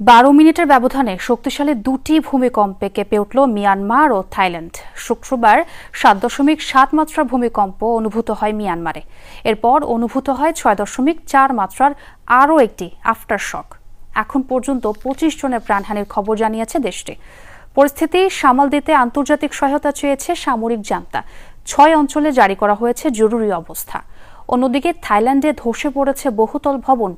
12 মিনিটের ব্যবধানে শক্তিশালী দুটি ভূমিকম্পে কেঁপে উঠল মিয়ানমার ও থাইল্যান্ড। শুক্রবার 7.7 মাত্রার ভূমিকম্প অনুভূত হয় মিয়ানমারে। এরপর অনুভূত হয় 6.4 মাত্রার আরও একটি আফটারশক। এখন পর্যন্ত 25 জনের প্রাণহানির খবর জানিয়েছে দেশটি। পরিস্থিতি সামাল দিতে আন্তর্জাতিক সহায়তা চেয়েছে সামরিক জান্তা। 6 অঞ্চলে জারি করা হয়েছে জরুরি অবস্থা। অন্যদিকে থাইল্যান্ডে ধসে পড়েছে বহুতল ভবন।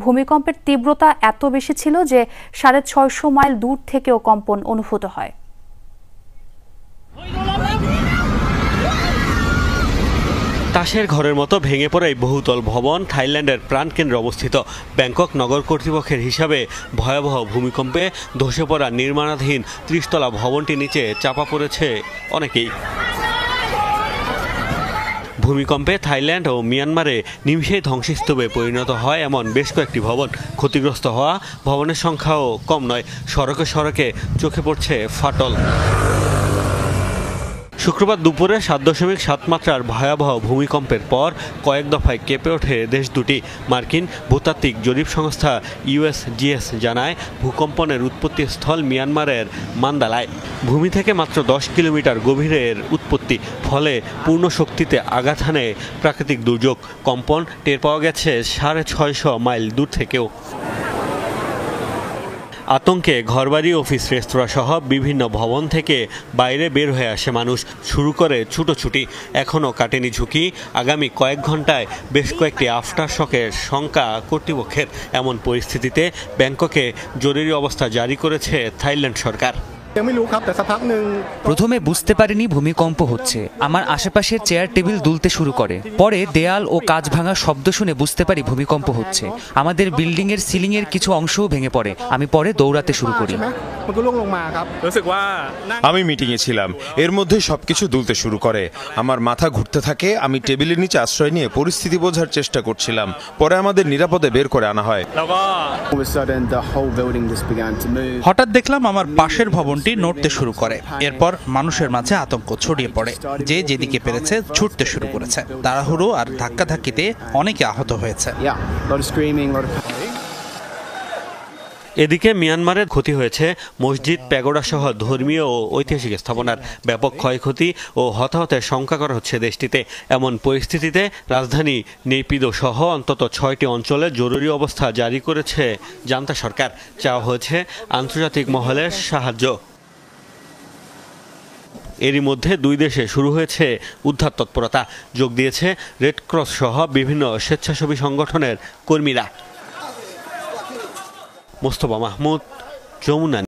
ভূমিকম্পের তীব্রতা এত বেশি ছিল যে 650 মাইল দূর থেকেও কম্পন অনুভূত হয়। তাসের ঘরের মতো ভেঙে পড়ে এই বহুতল ভবন থাইল্যান্ডের প্রাণকেন্দ্রে অবস্থিত। ব্যাংকক নগর কর্তৃপক্ষের হিসাবে ভয়াবহ ভূমিকম্পে ধসে পড়া নির্মাণাধীন 30 তলা ভবনটি নিচে চাপা পড়েছে অনেকেই। ভূমিকম্পে থাইল্যান্ড ও মিয়ানমারে নিমিষেই ধ্বংসস্তূপে পরিণত হয় এমন বেশ কয়েকটি ভবন। ক্ষতিগ্রস্ত হওয়া ভবনের সংখ্যাও কম নয়। সড়কে সড়কে চোখে পড়ছে ফাটল। শুক্রবার দুপুরে 7.7 মাত্রার ভয়াবহ ভূমিকম্পের পর কয়েক দফায় কেঁপে ওঠে দেশ দুটি। মার্কিন ভূতাত্ত্বিক জরিপ সংস্থা USGS জানায়, ভূকম্পনের উৎপত্তিস্থল মিয়ানমারের মান্দালায়। ভূমি থেকে মাত্র 10 কিলোমিটার গভীরের উৎপত্তি, ফলে পূর্ণ শক্তিতে আঘাত হানে প্রাকৃতিক দুর্যোগ। কম্পন টের পাওয়া গেছে 650 মাইল দূর থেকেও। আতঙ্কে ঘরবাড়ি, অফিস, রেস্তোরাঁ সহ বিভিন্ন ভবন থেকে বাইরে বের হয়ে আসে মানুষ। শুরু করে ছুটোছুটি। এখনও কাটেনি ঝুঁকি। আগামী কয়েক ঘন্টায় বেশ কয়েকটি আফটারশকের শঙ্কা কর্তৃপক্ষের। এমন পরিস্থিতিতে ব্যাংককে জরুরি অবস্থা জারি করেছে থাইল্যান্ড সরকার। প্রথমে বুঝতে পারিনি ভূমিকম্প হচ্ছে। আমার আশেপাশের চেয়ার টেবিল দুলতে শুরু করে। পরে দেয়াল ও কাঁচ ভাঙার শব্দ শুনে বুঝতে পারি ভূমিকম্প হচ্ছে। আমাদের বিল্ডিং এর সিলিং এর কিছু অংশও ভেঙে পড়ে। আমি পরে দৌড়াতে শুরু করি। আমি মিটিংয়ে ছিলাম, এর মধ্যে সবকিছু দুলতে শুরু করে। আমার মাথা ঘুরতে থাকে। আমি টেবিলের নিচে আশ্রয় নিয়ে পরিস্থিতি বোঝার চেষ্টা করছিলাম। পরে আমাদের নিরাপদে বের করে আনা হয়। হঠাৎ দেখলাম আমার পাশের ভবনটি নড়তে শুরু করে। এরপর মানুষের মাঝে আতঙ্ক ছড়িয়ে পড়ে। যে যেদিকে পেরেছে ছুটতে শুরু করেছে। তাড়াহুড়ো আর ধাক্কাধাক্কিতে অনেকে আহত হয়েছে। এদিকে মিয়ানমারের ক্ষতি হয়েছে মসজিদ, প্যাগোডা সহ ধর্মীয় ও ঐতিহাসিক স্থাপনার। ব্যাপক ক্ষয়ক্ষতি ও হতাহতের শঙ্কা করা হচ্ছে দেশটিতে। এমন পরিস্থিতিতে রাজধানী নেপিদো সহ অন্তত 6টি অঞ্চলে জরুরি অবস্থা জারি করেছে জান্তা সরকার। চাওয়া হয়েছে আন্তর্জাতিক মহলের সাহায্য। এরই মধ্যে দুই দেশে শুরু হয়েছে উদ্ধার তৎপরতা। যোগ দিয়েছে রেডক্রস সহ বিভিন্ন স্বেচ্ছাসেবী সংগঠনের কর্মীরা। মোস্তফা মাহমুদ, যমুনা।